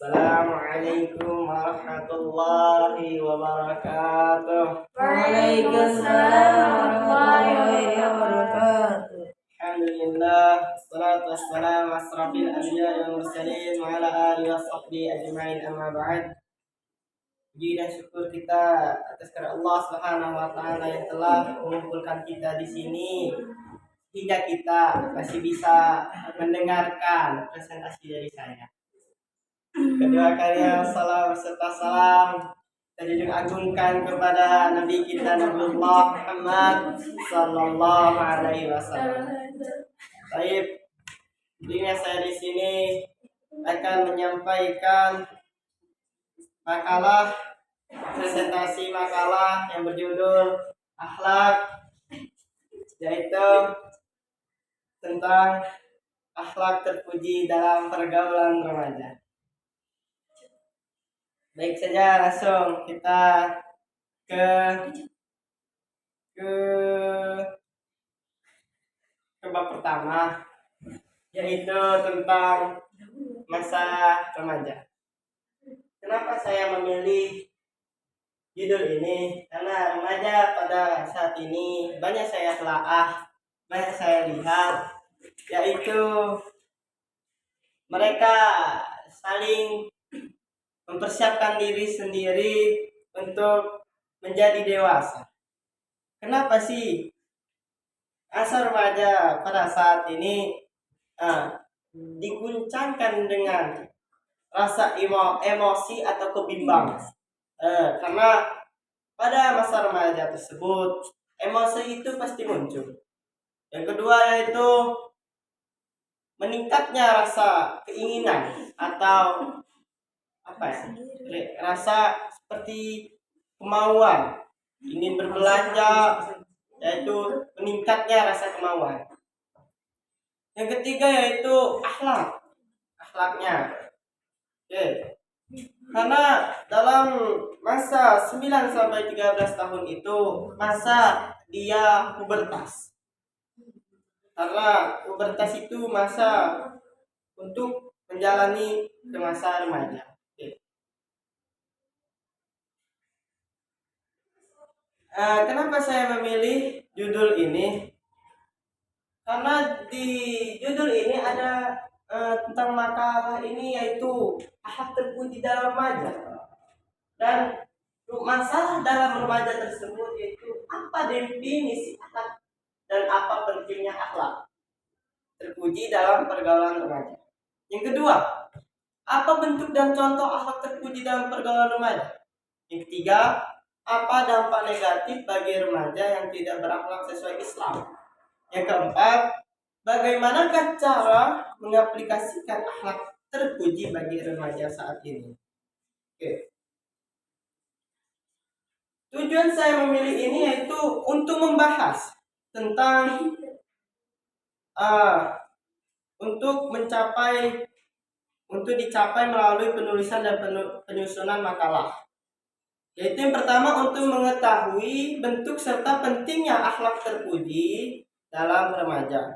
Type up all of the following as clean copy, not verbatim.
Assalamualaikum warahmatullahi wabarakatuh. Waalaikumsalam warahmatullahi wabarakatuh. Alhamdulillah, wassalatu wassalamu asrafil anbiya'i wal mursalin wa ala alihi wa sahbihi ajma'in, amma ba'd. Puji dan syukur kita atas kehadirat Allah Subhanahu wa taala yang telah mengumpulkan kita di sini hingga kita masih bisa mendengarkan presentasi dari saya. Kedua kalinya salam serta salam terjunjung agungkan kepada Nabi kita Nabiullah Muhammad Sallallahu Alaihi Wasallam. Baik, intinya saya di sini akan menyampaikan presentasi makalah yang berjudul akhlak, yaitu tentang akhlak terpuji dalam pergaulan remaja. Baik saja, langsung kita ke bab pertama, yaitu tentang masa remaja. Kenapa saya memilih judul ini? Karena remaja pada saat ini banyak saya telaah, banyak saya lihat, yaitu mereka saling mempersiapkan diri sendiri untuk menjadi dewasa. Kenapa sih masa remaja pada saat ini diguncangkan dengan rasa emosi atau kebimbangan? Karena pada masa remaja tersebut emosi itu pasti muncul. Yang kedua yaitu meningkatnya rasa keinginan atau rasa seperti kemauan ingin berbelanja, yaitu meningkatnya rasa kemauan. Yang ketiga yaitu akhlaknya. Karena dalam masa 9 sampai 13 tahun itu masa dia pubertas. Karena pubertas itu masa untuk menjalani ke masa remaja. Kenapa saya memilih judul ini? Karena di judul ini ada tentang makalah ini, yaitu akhlak terpuji dalam remaja. Dan masalah dalam remaja tersebut yaitu apa definisi akhlak dan apa pentingnya akhlak terpuji dalam pergaulan remaja. Yang kedua, apa bentuk dan contoh akhlak terpuji dalam pergaulan remaja? Yang ketiga, apa dampak negatif bagi remaja yang tidak berakhlak sesuai Islam? Yang keempat, bagaimanakah cara mengaplikasikan akhlak terpuji bagi remaja saat ini? Oke. Tujuan saya memilih ini yaitu untuk membahas tentang untuk dicapai melalui penulisan dan penyusunan makalah. Yaitu yang pertama, untuk mengetahui bentuk serta pentingnya akhlak terpuji dalam remaja.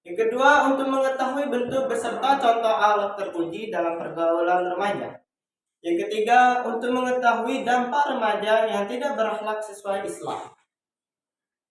Yang kedua, untuk mengetahui bentuk beserta contoh akhlak terpuji dalam pergaulan remaja. Yang ketiga, untuk mengetahui dampak remaja yang tidak berakhlak sesuai Islam.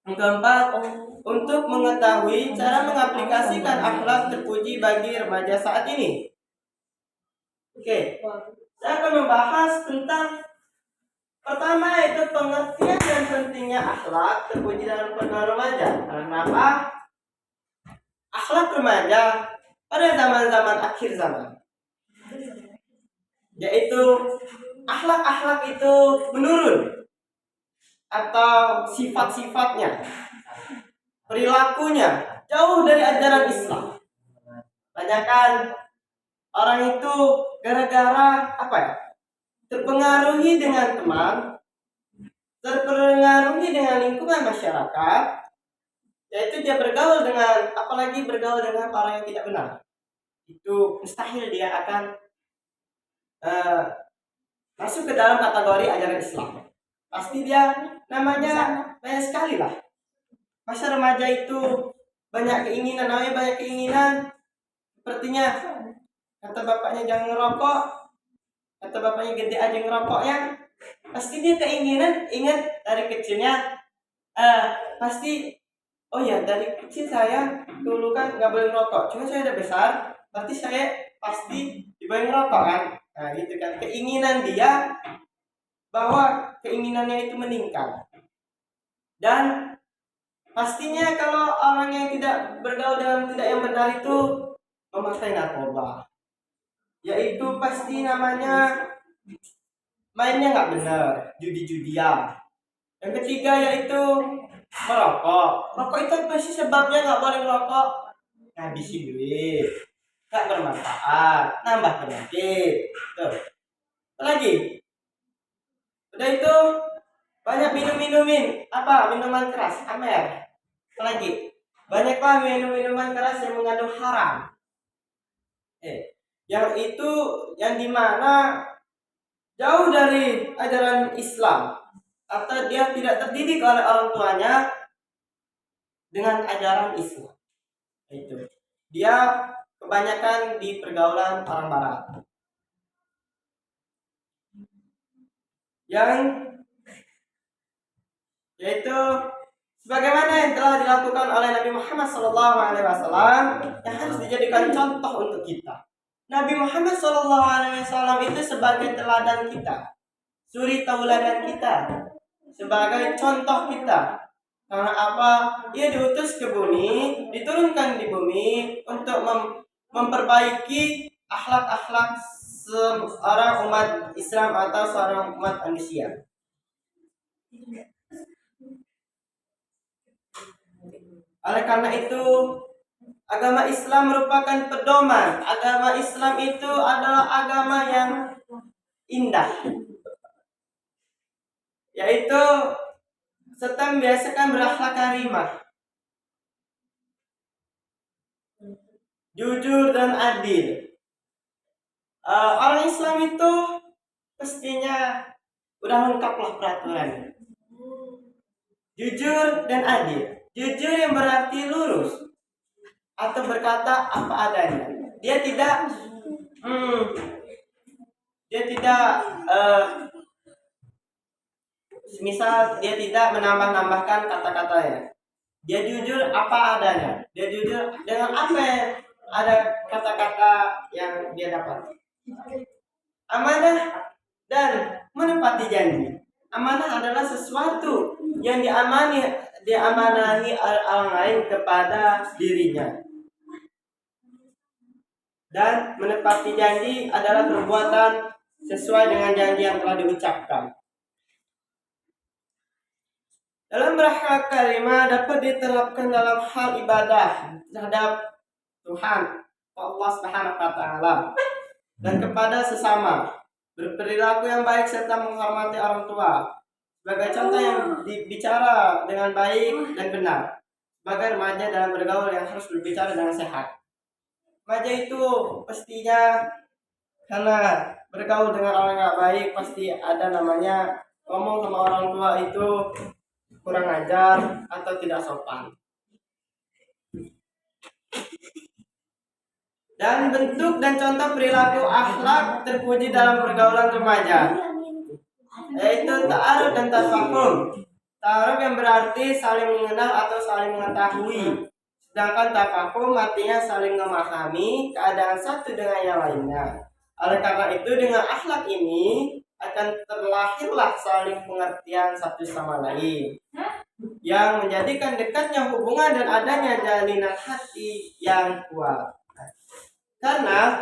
Yang keempat, untuk mengetahui cara mengaplikasikan akhlak terpuji bagi remaja saat ini. Oke, saya akan membahas tentang pertama, yaitu pengertian dan pentingnya akhlak terpuji dalam pergaulan remaja. Kenapa? Akhlak remaja pada zaman-zaman akhir zaman, yaitu akhlak-akhlak itu menurun, atau sifat-sifatnya, perilakunya jauh dari ajaran Islam. Banyakan orang itu gara-gara terpengaruhi dengan teman, terpengaruhi dengan lingkungan masyarakat, yaitu dia bergaul dengan, apalagi bergaul dengan orang yang tidak benar, itu mustahil dia akan masuk ke dalam kategori ajaran Islam. Pasti dia namanya banyak sekali lah. Masa remaja itu banyak keinginan, sepertinya kata bapaknya jangan ngerokok, kata bapaknya gede aja ngerokoknya, pasti dia keinginan ingat dari kecilnya, pasti oh ya dari kecil saya dulu kan nggak boleh ngerokok, cuma saya udah besar, berarti saya pasti diboleh ngerokok kan, nah gitu kan keinginan dia bahwa keinginannya itu meningkat. Dan pastinya kalau orang yang tidak bergaul dengan tidak yang benar itu memakai narkoba, yaitu pasti namanya mainnya nggak benar, judi-judian. Yang ketiga yaitu merokok. Rokok itu apa sih sebabnya nggak boleh merokok? Ngabisin duit, nggak bermanfaat, nambah penyakit. Tuh. Apa lagi? Udah itu banyak minumin apa? Minuman keras, amer. Apa lagi? Banyak pak minuman keras yang mengandung haram. Yang itu yang dimana jauh dari ajaran Islam atau dia tidak terdidik oleh orang tuanya dengan ajaran Islam. Itu dia kebanyakan di pergaulan orang barat yang yaitu sebagaimana yang telah dilakukan oleh Nabi Muhammad SAW yang harus dijadikan contoh untuk kita. Nabi Muhammad SAW itu sebagai teladan kita, suri tauladan kita, sebagai contoh kita. Karena apa? Ia diutus ke bumi, diturunkan di bumi untuk memperbaiki akhlak-akhlak seorang umat Islam atau seorang umat manusia. Oleh karena itu, agama Islam merupakan pedoman. Agama Islam itu adalah agama yang indah, yaitu serta membiasakan berakhlak karimah, jujur dan adil. Orang Islam itu pastinya udah lengkaplah peraturannya. Jujur dan adil. Jujur yang berarti lurus atau berkata apa adanya. Dia tidak misal dia tidak menambah-nambahkan kata-katanya. Dia jujur apa adanya. Dia jujur dengan apa yang ada kata-kata yang dia dapat. Amanah dan menepati janji. Amanah adalah sesuatu yang diamanahi orang lain kepada dirinya. Dan menepati janji adalah perbuatan sesuai dengan janji yang telah diucapkan. Dalam berakhlak karimah dapat diterapkan dalam hal ibadah terhadap Tuhan Allah Subhanahu wa taala dan kepada sesama, berperilaku yang baik serta menghormati orang tua. Sebagai contoh yang bicara dengan baik dan benar. Sebagai remaja dalam bergaul yang harus berbicara dengan sehat. Remaja itu pastinya karena bergaul dengan orang yang baik pasti ada namanya ngomong sama orang tua itu kurang ajar atau tidak sopan. Dan bentuk dan contoh perilaku akhlak terpuji dalam pergaulan remaja, yaitu ta'aruf dan tafahum. Ta'aruf yang berarti saling mengenal atau saling mengetahui, sedangkan tafahum artinya saling memahami keadaan satu dengan yang lainnya. Oleh karena itu dengan akhlak ini akan terlahirlah saling pengertian satu sama lain yang menjadikan dekatnya hubungan dan adanya jalinan hati yang kuat. Karena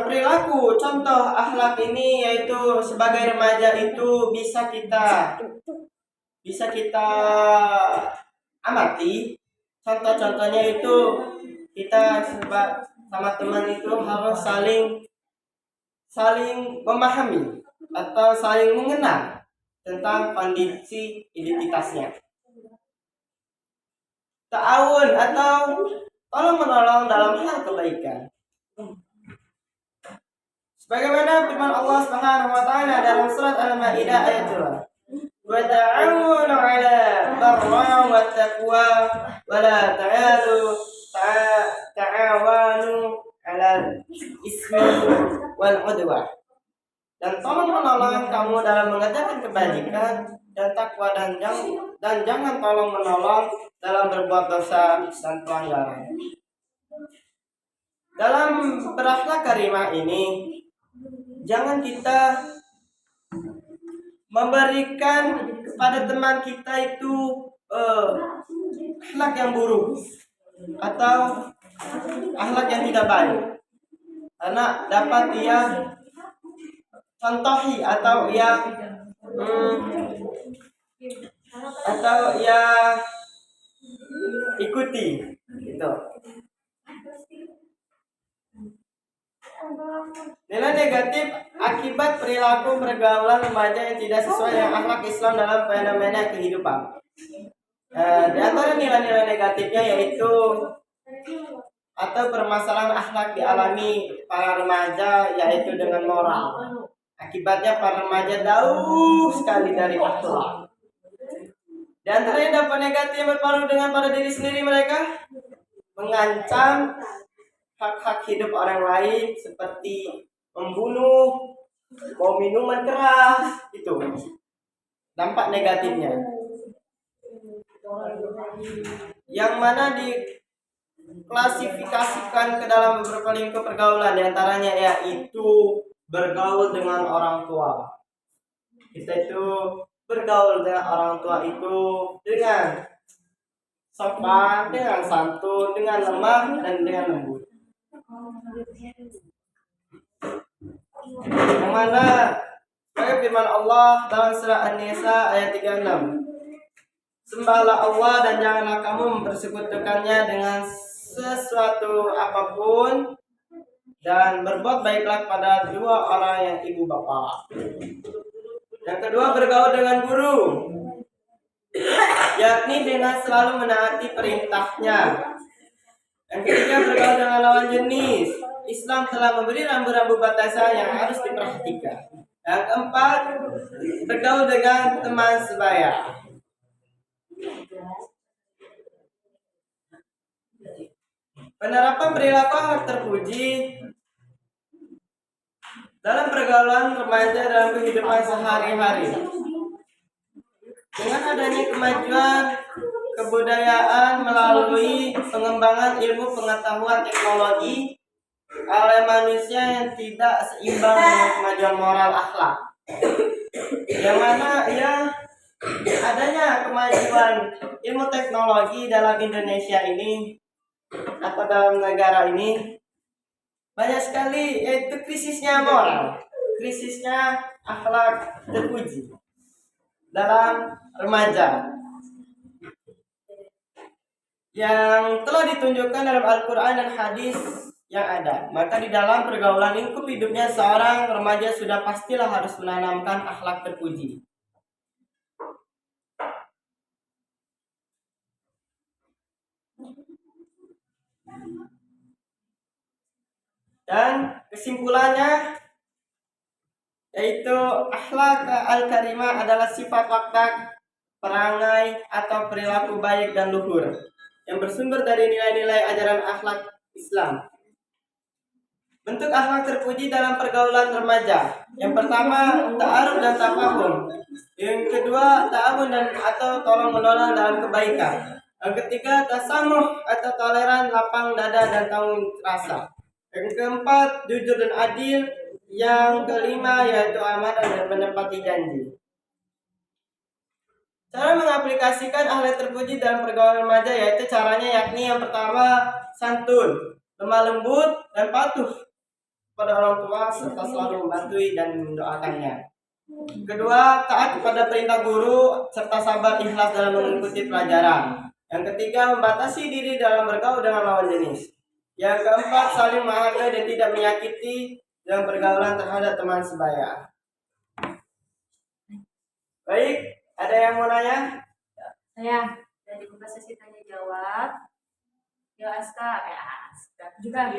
perilaku contoh akhlak ini yaitu sebagai remaja itu bisa kita amati. Contoh-contohnya itu kita sama teman itu harus saling memahami atau saling mengenal tentang kondisi identitasnya. Ta'awun atau tolong menolong dalam hal kebaikan. Sebagaimana firman Allah Subhanahu wa taala dalam surat Al-Maidah ayat 2. Wa ta'awunu 'ala barra wa taqwa wa la ta'alu ta'awanu 'alal ismi wal 'udwan. Dan tolong menolong kamu dalam mengerjakan kebajikan dan takwa, dan jangan tolong menolong dalam berbuat dosa dan pelanggaran. Dalam berakhlak karimah ini, jangan kita memberikan kepada teman kita itu akhlak yang buruk atau akhlak yang tidak baik, karena dapat ia contohi atau ia ikuti gitu. Nilai negatif akibat perilaku pergaulan remaja yang tidak sesuai dengan akhlak Islam dalam fenomena kehidupan. Di antara nilai-nilai negatifnya yaitu atau permasalahan akhlak dialami para remaja, yaitu dengan moral. Akibatnya para remaja jauh sekali dari akhlak. Di antaranya dampak negatif yang berpengaruh dengan pada diri sendiri mereka, mengancam hak-hak hidup orang lain seperti membunuh, mau minuman keras, itu dampak negatifnya. Yang mana diklasifikasikan ke dalam beberapa lingkup pergaulan, diantaranya yaitu bergaul dengan orang tua. Kita itu bergaul dengan orang tua itu dengan sopan, dengan santun, dengan lemah, dan dengan lembut. Yang mana sebagai firman Allah dalam surah An-Nisa ayat 36, sembahlah Allah dan janganlah kamu mempersekutukannya dengan sesuatu apapun, dan berbuat baiklah pada dua orang yang ibu bapa. Yang kedua, bergaul dengan guru, yakni dengan selalu menaati perintahnya. Yang ketiga, bergaul dengan lawan jenis. Islam telah memberi rambu-rambu batasan yang harus diperhatikan. Yang keempat, bergaul dengan teman sebaya. Penerapan perilaku akhlak terpuji dalam pergaulan remaja dalam kehidupan sehari-hari. Dengan adanya kemajuan kebudayaan melalui pengembangan ilmu pengetahuan teknologi oleh manusia yang tidak seimbang dengan kemajuan moral akhlak, yang mana adanya kemajuan ilmu teknologi dalam Indonesia ini atau dalam negara ini banyak sekali, yaitu krisisnya moral, krisisnya akhlak terpuji dalam remaja yang telah ditunjukkan dalam Al-Quran dan hadis yang ada. Maka di dalam pergaulan lingkup hidupnya seorang remaja sudah pastilah harus menanamkan akhlak terpuji. Dan kesimpulannya yaitu akhlak al-karimah adalah sifat watak, perangai atau perilaku baik dan luhur yang bersumber dari nilai-nilai ajaran akhlak Islam. Bentuk akhlak terpuji dalam pergaulan remaja. Yang pertama, ta'aruf dan tafahum. Yang kedua, ta'awun dan atau tolong menolong dalam kebaikan. Yang ketiga, tasamuh atau toleran, lapang dada dan tanggung rasa. Yang keempat, jujur dan adil. Yang kelima, yaitu amanah dan menepati janji. Cara mengaplikasikan akhlak terpuji dalam pergaulan remaja yaitu caranya, yakni yang pertama, santun, lemah lembut dan patuh pada orang tua serta selalu membantu dan mendoakannya. Kedua, taat kepada perintah guru serta sabar ikhlas dalam mengikuti pelajaran. Yang ketiga, membatasi diri dalam bergaul dengan lawan jenis. Yang keempat, saling menghargai dan tidak menyakiti dalam pergaulan terhadap teman sebaya. Baik, ada yang mau nanya? Saya dari buka sesi tanya jawab. Ya Aska, juga.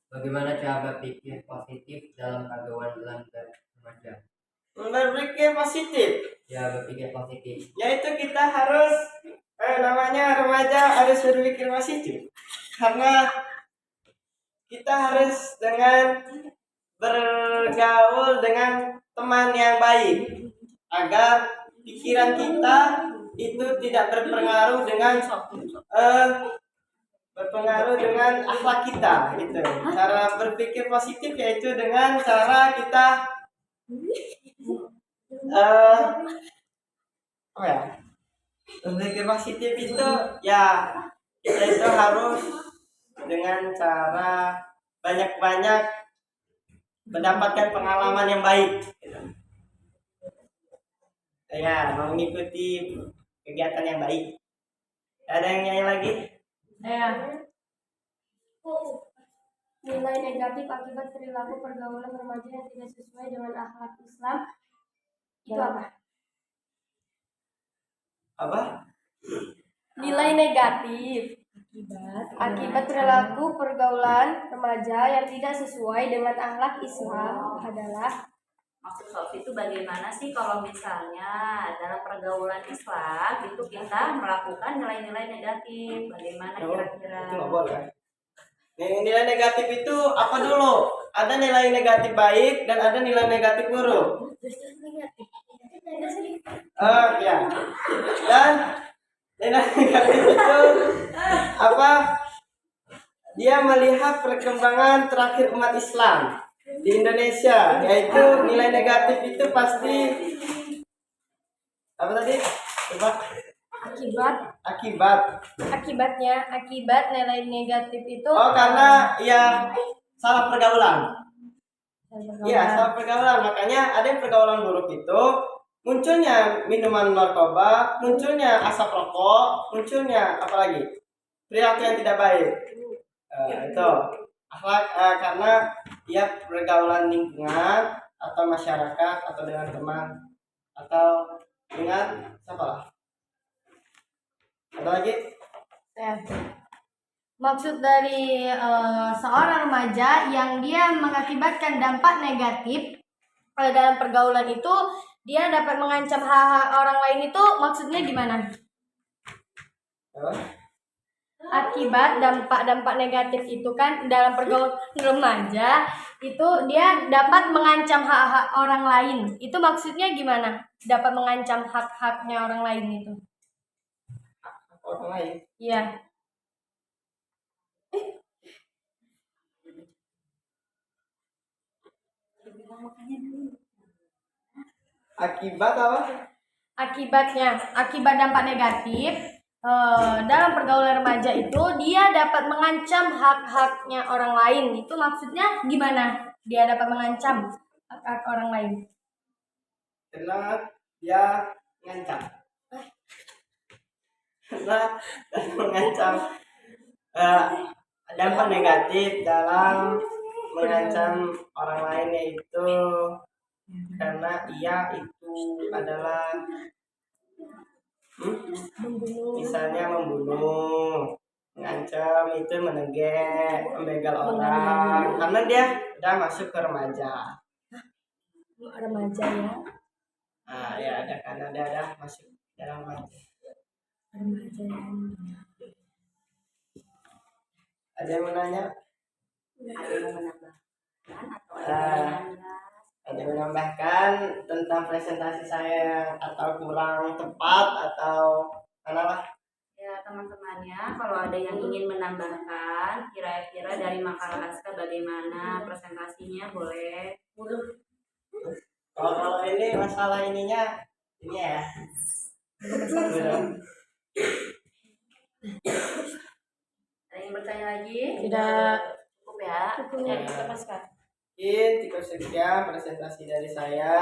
Bagaimana cara berpikir positif dalam pergaulan remaja? Berpikir positif. Ya, berpikir positif. Yaitu kita harus Namanya remaja harus berpikir positif karena kita harus dengan bergaul dengan teman yang baik agar pikiran kita itu tidak berpengaruh dengan akhlak kita gitu. Cara berpikir positif yaitu dengan cara kita apa ya? Berpikir positif itu ya kita itu harus dengan cara banyak-banyak mendapatkan pengalaman yang baik gitu. Ya, mengikuti kegiatan yang baik. Ada yang nyanyi lagi? Saya. Nilai negatif akibat perilaku pergaulan remaja yang tidak sesuai dengan akhlak Islam itu apa? Apa? Nilai negatif akibat perilaku pergaulan remaja yang tidak sesuai dengan akhlak Islam adalah Maksud Sof itu bagaimana sih kalau misalnya dalam pergaulan Islam itu kita melakukan nilai-nilai negatif, bagaimana kira-kira? Itu nggak boleh. Nilai negatif itu apa dulu? Ada nilai negatif baik dan ada nilai negatif buruk. Ya. Dan nilai negatif itu apa? Dia melihat perkembangan terakhir umat Islam di Indonesia, yaitu nilai negatif itu pasti apa tadi? Coba. akibat nilai negatif itu Karena ya salah pergaulan. Iya, salah pergaulan. Makanya ada yang pergaulan buruk itu munculnya minuman narkoba, munculnya asap rokok, munculnya apa lagi? Perilaku yang tidak baik. Itu akhlak karena ya pergaulan lingkungan atau masyarakat atau dengan teman atau dengan siapa lah? Ada lagi? maksud dari seorang remaja yang dia mengakibatkan dampak negatif dalam pergaulan itu, dia dapat mengancam hak-hak orang lain itu maksudnya gimana? Akibat dampak negatif itu kan dalam pergaulan remaja itu dia dapat mengancam hak-hak orang lain. Itu maksudnya gimana? Dapat mengancam hak-haknya orang lain itu. Orang lain. Iya. Akibat apa? Akibat dampak negatif dalam pergaulan remaja itu dia dapat mengancam hak-haknya orang lain. Itu maksudnya gimana? Dia dapat mengancam hak-hak orang lain. Karena dia mengancam. Karena mengancam dampak negatif dalam mengancam orang lain yaitu karena ia itu adalah misalnya membunuh, mengancam itu menegek, membegal orang karena dia udah masuk ke remaja. Remaja ya. Ya ada karena dia udah masuk dalam remaja. Remaja ya. Ada yang mau nanya? Ada yang menambahkan atau ada yang menambahkan tentang presentasi saya atau kurang tepat atau mana lah? Ya teman-temannya, kalau ada yang ingin menambahkan kira-kira dari makalah Aska bagaimana presentasinya boleh. Kalau ini masalah ininya ini ya. Ada yang bertanya lagi? Tidak. Cukup ya. Cukup sekian presentasi dari saya.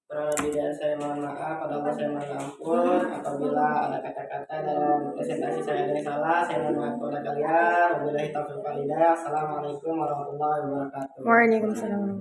Kurang lebih dari saya mohon maaf, apabila saya mohon ampun apabila ada kata-kata dalam presentasi saya yang salah, saya mohon maaf kepada kalian. Wabillahi taufiq wal hidayah. Assalamualaikum warahmatullahi wabarakatuh. Waalaikumsalam.